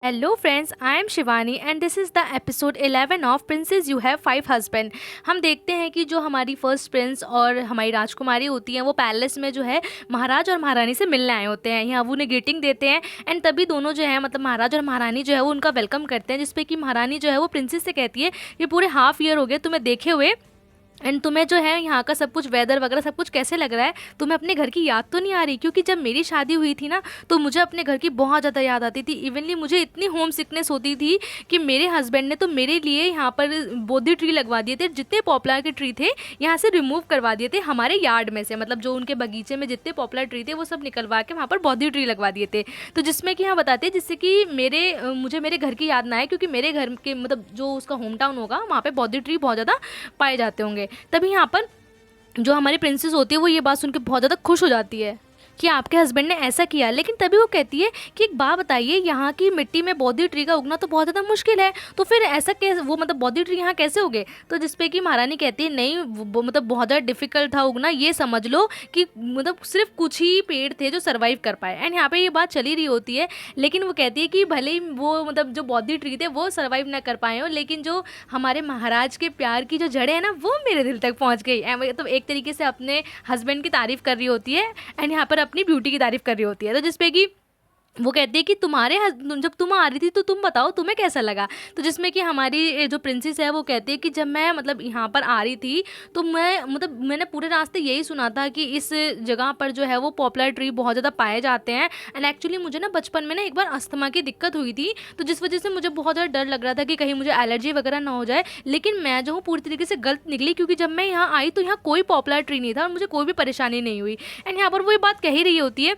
Hello friends, I am Shivani and this is the episode 11 of princess you have 5 husband. हम देखते हैं कि जो हमारी फर्स्ट प्रिंस और हमारी राजकुमारी होती हैं वो पैलेस में जो है महाराज और महारानी से मिलने आए होते हैं। यहाँ वो उन्हें ग्रीटिंग देते हैं एंड तभी दोनों जो है मतलब महाराज और महारानी जो है वो उनका वेलकम करते हैं, जिसपे कि महारानी जो है वो प्रिंसेस से कहती है कि पूरे हाफ ईयर हो गए तुम्हें देखे हुए एंड तुम्हें जो है यहाँ का सब कुछ वेदर वगैरह सब कुछ कैसे लग रहा है, तुम्हें अपने घर की याद तो नहीं आ रही? क्योंकि जब मेरी शादी हुई थी ना तो मुझे अपने घर की बहुत ज़्यादा याद आती थी। इवनली मुझे इतनी होम सिकनेस होती थी कि मेरे हस्बैंड ने तो मेरे लिए यहाँ पर बोधी ट्री लगवा दिए थे। जितने पॉपुलर के ट्री थे यहाँ से रिमूव करवा दिए थे हमारे यार्ड में से, मतलब जो उनके बगीचे में जितने पॉपुलर ट्री थे वो सब निकलवा के वहाँ पर बोधी ट्री लगवा दिए थे। तो जिसमें कि यहाँ बताते हैं जिससे कि मुझे मेरे घर की याद ना आए, क्योंकि मेरे घर के मतलब जो उसका होम टाउन होगा वहाँ पे बोधी ट्री बहुत ज़्यादा पाए जाते होंगे। तभी यहाँ पर जो हमारी प्रिंसेस होती है वो ये बात सुन के बहुत ज़्यादा खुश हो जाती है कि आपके हस्बैंड ने ऐसा किया। लेकिन तभी वो कहती है कि एक बात बताइए, यहाँ की मिट्टी में बोधी ट्री का उगना तो बहुत ज़्यादा मुश्किल है, तो फिर ऐसा कैसे वो मतलब बोधी ट्री यहाँ कैसे उगे? तो जिसपे कि महारानी कहती है नहीं मतलब बहुत ज़्यादा डिफिकल्ट था उगना, ये समझ लो कि मतलब सिर्फ कुछ ही पेड़ थे जो सर्वाइव कर पाए। एंड यहाँ पे ये बात चली रही होती है, लेकिन वो कहती है कि भले ही वो मतलब जो बोधी ट्री थे वो सर्वाइव ना कर पाए हो, लेकिन जो हमारे महाराज के प्यार की जो जड़ें हैं ना वो मेरे दिल तक पहुँच गई। तो एक तरीके से अपने हस्बैंड की तारीफ़ कर रही होती है एंड यहाँ पर अपनी ब्यूटी की तारीफ कर रही होती है। तो जिसपे कि वो कहती है कि जब तुम आ रही थी तो तुम बताओ तुम्हें कैसा लगा? तो जिसमें कि हमारी जो प्रिंसेस है वो कहती है कि जब मैं मतलब यहाँ पर आ रही थी तो मैंने पूरे रास्ते यही सुना था कि इस जगह पर जो है वो पॉपुलर ट्री बहुत ज़्यादा पाए जाते हैं। एंड एक्चुअली मुझे ना बचपन में ना एक बार अस्थमा की दिक्कत हुई थी, तो जिस वजह से मुझे बहुत ज़्यादा डर लग रहा था कि कहीं मुझे एलर्जी वगैरह ना हो जाए। लेकिन मैं जो हूँ पूरी तरीके से गलत निकली, क्योंकि जब मैं यहाँ आई तो यहाँ कोई पॉपुलर ट्री नहीं था और मुझे कोई भी परेशानी नहीं हुई। एंड यहाँ पर वो ये बात कह ही रही होती है।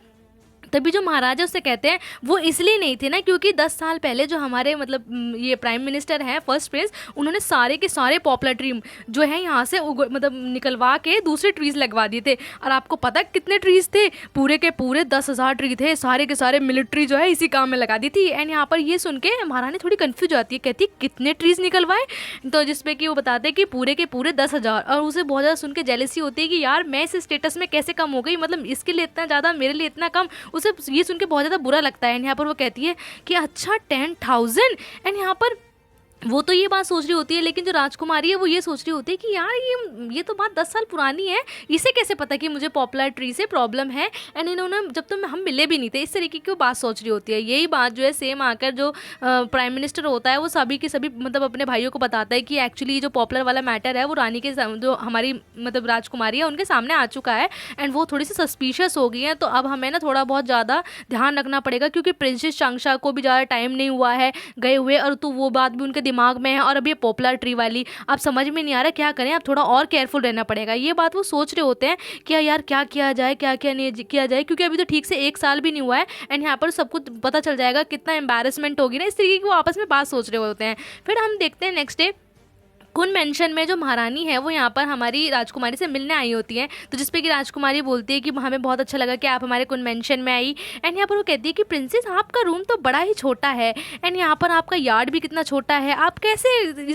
तभी जो महाराजा उससे कहते हैं वो इसलिए नहीं थे ना क्योंकि 10 साल पहले जो हमारे मतलब ये प्राइम मिनिस्टर हैं फर्स्ट प्रिंस, उन्होंने सारे के सारे पॉपुलर ट्री जो है यहाँ से मतलब निकलवा के दूसरे ट्रीज लगवा दिए थे। और आपको पता है कितने ट्रीज थे? पूरे के पूरे 10,000 ट्री थे, सारे के सारे मिलिट्री जो है इसी काम में लगा दी थी। एंड यहाँ पर ये सुन के महारानी थोड़ी कन्फ्यूज आती है, कहती है कितने ट्रीज निकलवाए? तो जिसपे कि वो बताते हैं कि पूरे के पूरे 10,000। और उसे बहुत ज़्यादा सुन के जेलसी होती है कि यार मैं इस स्टेटस में कैसे कम हो गई, मतलब इसके लिए इतना ज़्यादा मेरे लिए इतना कम। उसे ये सुन के बहुत ज़्यादा बुरा लगता है। एंड यहाँ पर वो कहती है कि अच्छा 10,000। एंड यहाँ पर वो तो ये बात सोच रही होती है, लेकिन जो राजकुमारी है वो ये सोच रही होती है कि यार ये तो बात 10 साल पुरानी है, इसे कैसे पता कि मुझे पॉपुलर ट्री से प्रॉब्लम है? एंड इन्होंने जब तो हम मिले भी नहीं थे, इस तरीके की वो बात सोच रही होती है। यही बात जो है सेम आकर जो प्राइम मिनिस्टर होता है वो सभी के सभी मतलब अपने भाइयों को बताता है कि एक्चुअली जो पॉपुलर वाला मैटर है वो रानी के जो हमारी मतलब राजकुमारी है उनके सामने आ चुका है। एंड वो थोड़ी सी सस्पिशियस हो गई है, तो अब हमें ना थोड़ा बहुत ज़्यादा ध्यान रखना पड़ेगा, क्योंकि प्रिंसेस चांगशा को भी ज़्यादा टाइम नहीं हुआ है गए हुए, और तो वो बात भी उनके दिमाग में है। और अभी पॉपुलर ट्री वाली अब समझ में नहीं आ रहा क्या करें, अब थोड़ा और केयरफुल रहना पड़ेगा। ये बात वो सोच रहे होते हैं कि यार क्या किया जाए क्या क्या नहीं किया जाए, क्योंकि अभी तो ठीक से 1 साल भी नहीं हुआ है। एंड यहाँ पर सब कुछ पता चल जाएगा, कितना एम्बैरेसमेंट होगी ना, इस तरीके की वो आपस में बात सोच रहे होते हैं। फिर हम देखते हैं नेक्स्ट डे कुन मेंशन में जो महारानी है वो यहाँ पर हमारी राजकुमारी से मिलने आई होती है। तो जिसपे कि राजकुमारी बोलती है कि हमें बहुत अच्छा लगा कि आप हमारे कुन मेंशन में आई। एंड यहाँ पर वो कहती है कि प्रिंसेस आपका रूम तो बड़ा ही छोटा है, एंड यहाँ पर आपका यार्ड भी कितना छोटा है, आप कैसे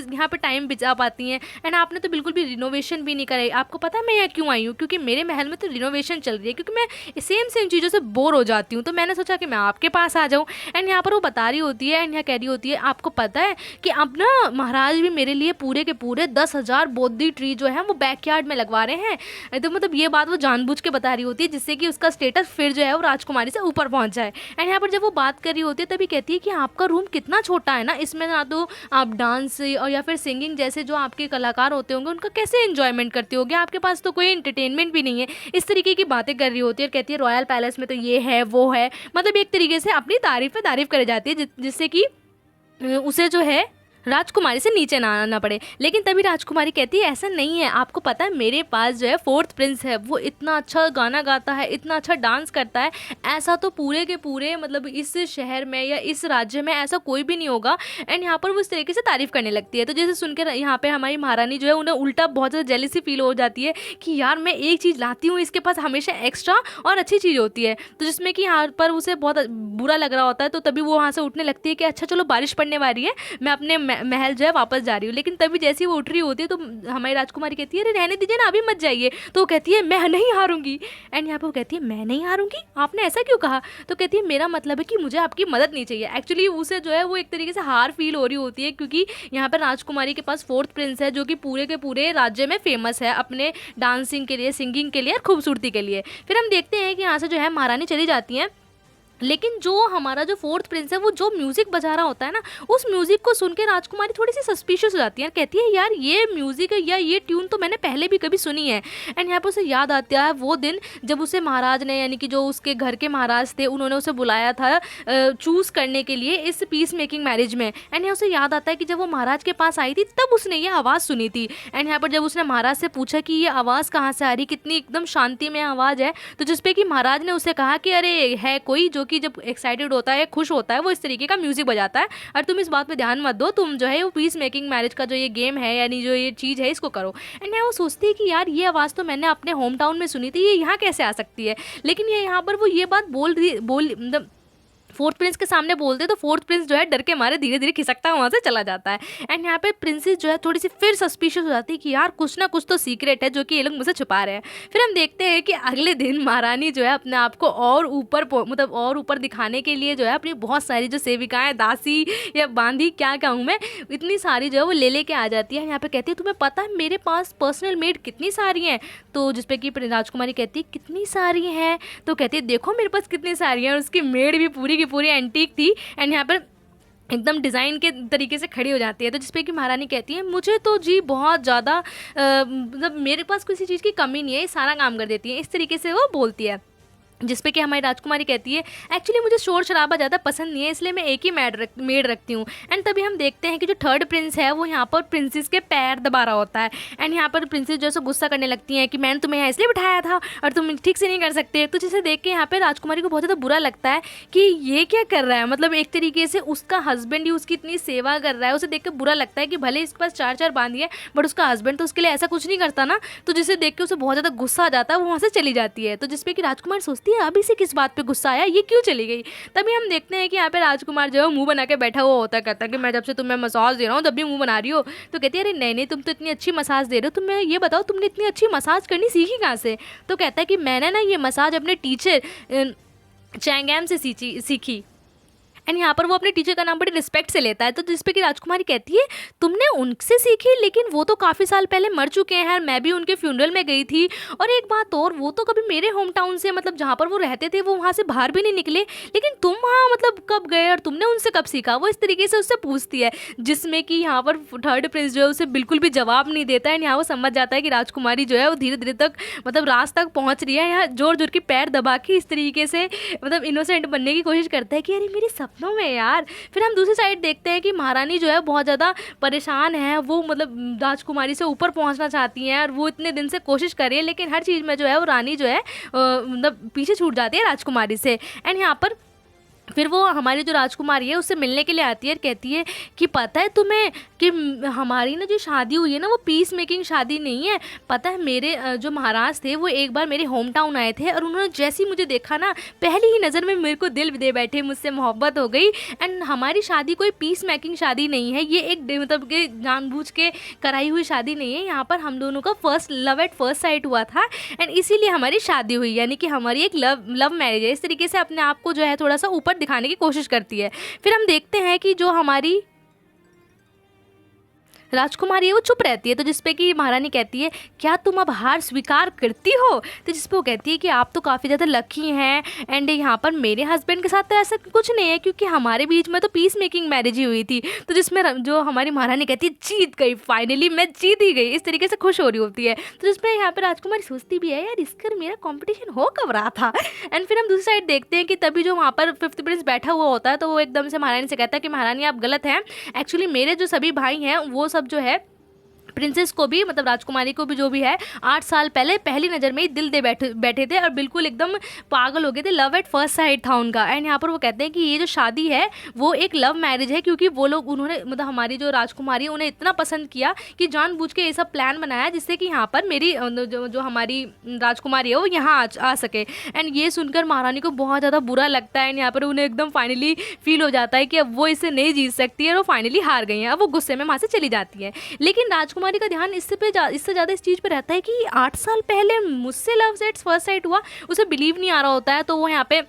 यहाँ पर टाइम बिता पाती हैं? एंड आपने तो बिल्कुल भी रिनोवेशन भी नहीं कराई। आपको पता है मैं यहाँ क्यों आई हूँ? क्योंकि मेरे महल में तो रिनोवेशन चल रही है, क्योंकि मैं सेम सेम चीज़ों से बोर हो जाती हूँ, तो मैंने सोचा कि मैं आपके पास आ जाऊँ। एंड यहाँ पर वो बता रही होती है एंड यहाँ कह रही होती है आपको पता है कि अब ना महाराज भी मेरे लिए पूरे के पूरे 10,000 बोधी ट्री जो है वो बैकयार्ड में लगवा रहे हैं। तो मतलब ये बात वो जानबूझ के बता रही होती है जिससे कि उसका स्टेटस फिर जो है वो राजकुमारी से ऊपर पहुंच जाए। एंड यहाँ पर जब वो बात कर रही होती है तभी कहती है कि आपका रूम कितना छोटा है ना, इसमें ना तो आप डांस और या फिर सिंगिंग जैसे जो आपके कलाकार होते होंगे उनका कैसे एंजॉयमेंट करते होगे, आपके पास तो कोई एंटरटेनमेंट भी नहीं है। इस तरीके की बातें कर रही होती है और कहती है रॉयल पैलेस में तो ये है वो है, मतलब एक तरीके से अपनी तारीफ पे तारीफ करे जाती है जिससे कि उसे जो है राजकुमारी से नीचे ना आना पड़े। लेकिन तभी राजकुमारी कहती है ऐसा नहीं है, आपको पता है मेरे पास जो है फोर्थ प्रिंस है, वो इतना अच्छा गाना गाता है, इतना अच्छा डांस करता है, ऐसा तो पूरे के पूरे मतलब इस शहर में या इस राज्य में ऐसा कोई भी नहीं होगा। एंड यहाँ पर वो इस तरीके से तारीफ करने लगती है। तो जैसे सुनकर यहाँ पे हमारी महारानी जो है उन्हें उल्टा बहुत ज़्यादा जेलिसी फील हो जाती है कि यार मैं एक चीज़ लाती हूँ इसके पास हमेशा एक्स्ट्रा और अच्छी चीज़ होती है। तो जिसमें कि यहाँ पर उसे बहुत बुरा लग रहा होता है, तो तभी वो वहाँ से उठने लगती है कि अच्छा चलो बारिश पड़ने वाली है, मैं अपने महल जो है वापस जा रही हूँ। लेकिन तभी जैसे ही वो उठ रही होती है तो हमारी राजकुमारी कहती है अरे रहने दीजिए ना, अभी मत जाइए। तो वो कहती है मैं नहीं हारूंगी। एंड यहाँ पे वो कहती है मैं नहीं हारूंगी, आपने ऐसा क्यों कहा? तो कहती है मेरा मतलब है कि मुझे आपकी मदद नहीं चाहिए। एक्चुअली उसे जो है वो एक तरीके से हार फील हो रही होती है, क्योंकि यहाँ पर राजकुमारी के पास फोर्थ प्रिंस है जो कि पूरे के पूरे राज्य में फेमस है अपने डांसिंग के लिए, सिंगिंग के लिए और खूबसूरती के लिए। फिर हम देखते हैं कि यहाँ से जो है महारानी चली जाती हैं। लेकिन जो हमारा जो फोर्थ प्रिंस है वो जो म्यूज़िक बजा रहा होता है ना, उस म्यूज़िक को सुन के राजकुमारी थोड़ी सी सस्पिशियस हो जाती है, कहती है यार ये म्यूज़िक है या ये ट्यून तो मैंने पहले भी कभी सुनी है। एंड यहाँ पर उसे याद आता है वो दिन जब उसे महाराज ने, यानी कि जो उसके घर के महाराज थे, उन्होंने उसे बुलाया था चूज़ करने के लिए इस पीस मेकिंग मैरिज में। एंड यहाँ उसे याद आता है कि जब वो महाराज के पास आई थी तब उसने ये आवाज़ सुनी थी। एंड यहाँ पर जब उसने महाराज से पूछा कि ये आवाज़ कहाँ से आ रही, कितनी एकदम शांति में आवाज़ है, तो जिसपे कि महाराज ने उसे कहा कि अरे है कोई जो कि जब एक्साइटेड होता है, खुश होता है, वो इस तरीके का म्यूजिक बजाता है, और तुम इस बात पे ध्यान मत दो, तुम जो है वो पीस मेकिंग मैरिज का जो ये गेम है, यानी जो ये चीज़ है, इसको करो। एंड यहाँ वो सोचती है कि यार ये आवाज़ तो मैंने अपने होम टाउन में सुनी थी, ये यहाँ कैसे आ सकती है। लेकिन ये यहाँ पर वो ये बात मतलब फोर्थ प्रिंस के सामने बोलते तो फोर्थ प्रिंस जो है डर के मारे धीरे धीरे खिसकता वहाँ से चला जाता है। एंड यहाँ पे प्रिंसेस जो है थोड़ी सी फिर सस्पिशियस हो जाती है कि यार कुछ ना कुछ तो सीक्रेट है जो कि ये लोग मुझसे छुपा रहे हैं। फिर हम देखते हैं कि अगले दिन महारानी जो है अपने आप को और ऊपर मतलब और ऊपर दिखाने के लिए जो है अपनी बहुत सारी जो सेविकाएं, दासी या बांदी, क्या कहूँ मैं, इतनी सारी जो है वो ले के आ जाती है। यहाँ पे कहती है तुम्हें पता है मेरे पास पर्सनल मेड कितनी सारी हैं? तो जिसपे कि राजकुमारी कहती है कितनी सारी हैं? तो कहती है देखो मेरे पास कितनी सारी हैं, और उसकी मेड भी पूरी की पूरी एंटीक थी। एंड यहाँ पर एकदम डिज़ाइन के तरीके से खड़ी हो जाती है। तो जिसपे कि महारानी कहती है मुझे तो जी बहुत ज़्यादा मतलब मेरे पास किसी चीज़ की कमी नहीं है, ये सारा काम कर देती है, इस तरीके से वो बोलती है। जिसपे कि हमारी राजकुमारी कहती है एक्चुअली मुझे शोर शराबा ज़्यादा पसंद नहीं है, इसलिए मैं एक ही मेड रखती हूँ। एंड तभी हम देखते हैं कि जो थर्ड प्रिंस है वो यहाँ पर प्रिंसेस के पैर दबा रहा होता है। एंड यहाँ पर प्रिंसेस जो है गुस्सा करने लगती हैं कि मैंने तुम्हें यहाँ इसलिए बिठाया था और तुम ठीक से नहीं कर सकते। तो जिसे देख के यहाँ पर राजकुमारी को बहुत ज़्यादा बुरा लगता है कि ये क्या कर रहा है, मतलब एक तरीके से उसका हस्बैंड ही उसकी इतनी सेवा कर रहा है। उसे देख के बुरा लगता है कि भले इसके पास 4 बांधी है बट उसका हस्बैंड तो उसके लिए ऐसा कुछ नहीं करता ना। तो जिसे देख के उसे बहुत ज़्यादा गुस्सा आ जाता है, वो वहाँ से चली जाती है। तो जिसपे कि राजकुमारी सोचती है अभी से किस बात पे गुस्सा आया, ये क्यों चली गई। तभी हम देखते हैं कि यहाँ पे राजकुमार जो है मुंह बना के बैठा हुआ होता है, कहता है कि मैं जब से तुम्हें मसाज दे रहा हूँ तब भी मुंह बना रही हो। तो कहती है अरे नहीं नहीं, तुम तो इतनी अच्छी मसाज दे रहे हो, तुम्हें ये बताओ तुमने इतनी अच्छी मसाज करनी सीखी कहाँ से। तो कहता है कि मैंने ना ये मसाज अपने टीचर चैंगैम से सीखी। एंड यहाँ पर वो अपने टीचर का नाम बड़ी रिस्पेक्ट से लेता है। तो जिस पे कि राजकुमारी कहती है तुमने उनसे सीखी, लेकिन वो तो काफ़ी साल पहले मर चुके हैं, मैं भी उनके फ्यूनरल में गई थी। और एक बात और, वो तो कभी मेरे होम टाउन से, मतलब जहाँ पर वो रहते थे, वो वहाँ से बाहर भी नहीं निकले, लेकिन तुम वहाँ मतलब कब गए और तुमने उनसे कब सीखा, वो इस तरीके से उससे पूछती है। जिसमें कि यहाँ पर थर्ड प्रिंस जो है उसे बिल्कुल भी जवाब नहीं देता है। एंड यहाँ वो समझ जाता है कि राजकुमारी जो है वो धीरे धीरे तक मतलब राज तक पहुँच रही है। यहाँ जोर जोर के पैर दबा के इस तरीके से मतलब इनोसेंट बनने की कोशिश करता है कि अरे मेरे सपनों में यार। फिर हम दूसरी साइड देखते हैं कि महारानी जो है बहुत ज़्यादा परेशान है, वो मतलब राजकुमारी से ऊपर पहुंचना चाहती हैं और वो इतने दिन से कोशिश कर रही है, लेकिन हर चीज़ में जो है वो रानी जो है मतलब पीछे छूट जाती है राजकुमारी से। एंड यहाँ पर फिर वो हमारी जो राजकुमारी है उससे मिलने के लिए आती है और कहती है कि पता है तुम्हें कि हमारी ना जो शादी हुई है ना वो पीस मेकिंग शादी नहीं है। पता है मेरे जो महाराज थे वो एक बार मेरे होम टाउन आए थे और उन्होंने जैसे ही मुझे देखा ना पहली ही नज़र में मेरे को दिल दे बैठे, मुझसे मोहब्बत हो गई। एंड हमारी शादी कोई पीस मेकिंग शादी नहीं है, ये एक मतलब के जानबूझ के कराई हुई शादी नहीं है। यहाँ पर हम दोनों का first love at first sight हुआ था एंड इसीलिए हमारी शादी हुई, यानी कि हमारी एक लव मैरिज है। इस तरीके से अपने आप को जो है थोड़ा सा ऊपर दिखाने की कोशिश करती है। फिर हम देखते हैं कि जो हमारी राजकुमारी है वो चुप रहती है। तो जिसपे कि महारानी कहती है क्या तुम अब हार स्वीकार करती हो। तो जिसपे वो कहती है कि आप तो काफ़ी ज़्यादा लकी हैं एंड यहाँ पर मेरे हस्बैंड के साथ तो ऐसा कुछ नहीं है क्योंकि हमारे बीच में तो पीस मेकिंग मैरिज ही हुई थी। तो जिसमें जो हमारी महारानी कहती है जीत गई, फाइनली मैं जीत ही गई, इस तरीके से खुश हो रही होती है। तो जिसमें यहाँ पर राजकुमारी सोचती भी है यार इसका मेरा कॉम्पिटिशन हो कब रहा था। एंड फिर हम दूसरी साइड देखते हैं कि तभी जो वहाँ पर फिफ्थ प्रिंस बैठा हुआ होता है तो वो एकदम से महारानी से कहता है कि महारानी आप गलत हैं, एक्चुअली मेरे जो सभी भाई हैं वो सब जो है प्रिंसेस को भी, मतलब राजकुमारी को भी जो भी है, 8 साल पहले पहली नज़र में ही दिल दे बैठे थे और बिल्कुल एकदम पागल हो गए थे। लव एट फर्स्ट साइट था उनका। एंड यहाँ पर वो कहते हैं कि ये जो शादी है वो एक लव मैरिज है, क्योंकि वो लोग, उन्होंने, मतलब हमारी जो राजकुमारी है, उन्हें इतना पसंद किया कि जानबूझ के ये सब प्लान बनाया जिससे कि यहाँ पर मेरी जो हमारी राजकुमारी है वो यहाँ आ सके। एंड ये सुनकर महारानी को बहुत ज़्यादा बुरा लगता है। एंड यहाँ पर उन्हें एकदम फाइनली फील हो जाता है कि अब वो इसे नहीं जीत सकती है और वो फाइनली हार गई हैं। अब वो गुस्से में वहाँ से चली जाती है। लेकिन राजकुमारी का ध्यान इससे ज़्यादा इस चीज़ पे रहता है कि 8 साल पहले मुझसे लव एट फर्स्ट साइट हुआ। उसे बिलीव नहीं आ रहा होता है, तो वो यहाँ पे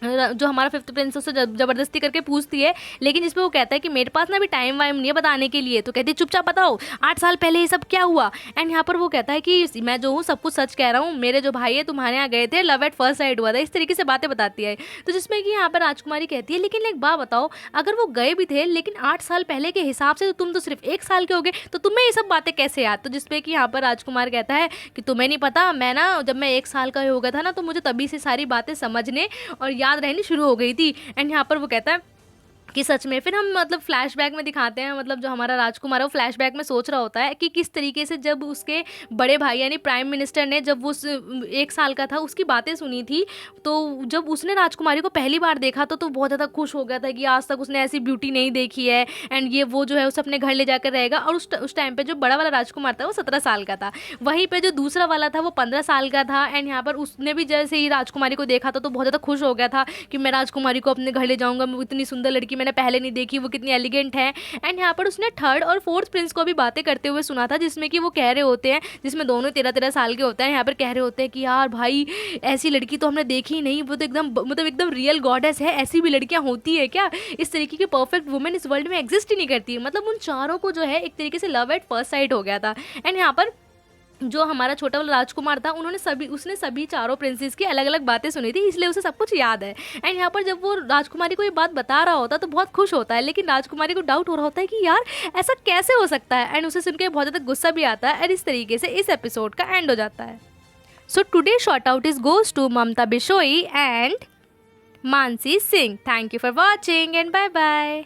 जो हमारा फिफ्थ प्रिंस उससे ज़बरदस्ती करके पूछती है, लेकिन जिसपे वो कहता है कि मेरे पास ना अभी टाइम वाइम नहीं है बताने के लिए। तो कहती है चुपचाप बताओ 8 साल पहले ये सब क्या हुआ। एंड यहाँ पर वो कहता है कि मैं जो हूँ सब कुछ सच कह रहा हूँ, मेरे जो भाई है तुम्हारे यहाँ गए थे, लव एट फर्स्ट साइट हुआ था। इस तरीके से बातें बताती है। तो जिसमें कि यहाँ पर राजकुमारी कहती है लेकिन एक बात बताओ, अगर वो गए भी थे लेकिन 8 साल पहले के हिसाब से तो तुम तो सिर्फ 1 साल के हो गए, तो तुम्हें ये सब बातें कैसे याद। तो जिसपे कि यहाँ पर राजकुमार कहता है कि तुम्हें नहीं पता, मैं ना जब मैं 1 साल का हो गया था ना, तो मुझे तभी से सारी बातें समझने और याद रहनी शुरू हो गई थी। एंड यहाँ पर वो कहता है कि सच में। फिर हम मतलब फ्लैशबैक में दिखाते हैं, मतलब जो हमारा राजकुमार है वो फ्लैशबैक में सोच रहा होता है कि किस तरीके से जब उसके बड़े भाई यानी प्राइम मिनिस्टर ने जब वो 1 साल का था उसकी बातें सुनी थी, तो जब उसने राजकुमारी को पहली बार देखा तो बहुत ज़्यादा खुश हो गया था कि आज तक उसने ऐसी ब्यूटी नहीं देखी है। एंड ये वो जो है उसे अपने घर ले जाकर रहेगा। और उस टाइम पर जो बड़ा वाला राजकुमार था वो 17 साल का था, वहीं पर जो दूसरा वाला था वो 15 साल का था। एंड यहाँ पर उसने भी जैसे ही राजकुमारी को देखा था तो बहुत ज़्यादा खुश हो गया था कि मैं राजकुमारी को अपने घर ले जाऊँगा, इतनी सुंदर लड़की मैंने पहले नहीं देखी, वो कितनी एलिगेंट है। एंड यहाँ पर उसने थर्ड और फोर्थ प्रिंस को भी बातें करते हुए सुना था, जिसमें कि वो कह रहे होते हैं, जिसमें दोनों 13-13 साल के होते हैं। यहाँ पर कह रहे होते हैं कि यार भाई ऐसी लड़की तो हमने देखी ही नहीं, वो तो एकदम मतलब एकदम रियल गॉडेस है, ऐसी भी लड़कियाँ होती है क्या, इस तरीके की परफेक्ट वुमेन इस वर्ल्ड में एग्जिस्ट ही नहीं करती। मतलब उन चारों को जो है एक तरीके से लव एट फर्स्ट साइट हो गया था। एंड यहाँ पर जो हमारा छोटा वाला राजकुमार था उसने सभी चारों प्रिंसेस की अलग अलग बातें सुनी थी, इसलिए उसे सब कुछ याद है। एंड यहाँ पर जब वो राजकुमारी को ये बात बता रहा होता तो बहुत खुश होता है, लेकिन राजकुमारी को डाउट हो रहा होता है कि यार ऐसा कैसे हो सकता है। एंड उसे सुनकर बहुत ज़्यादा गुस्सा भी आता है। और इस तरीके से इस एपिसोड का एंड हो जाता है। So today shout out is goes to Mamta Bishoi and Mansi Singh. Thank you for watching and bye bye.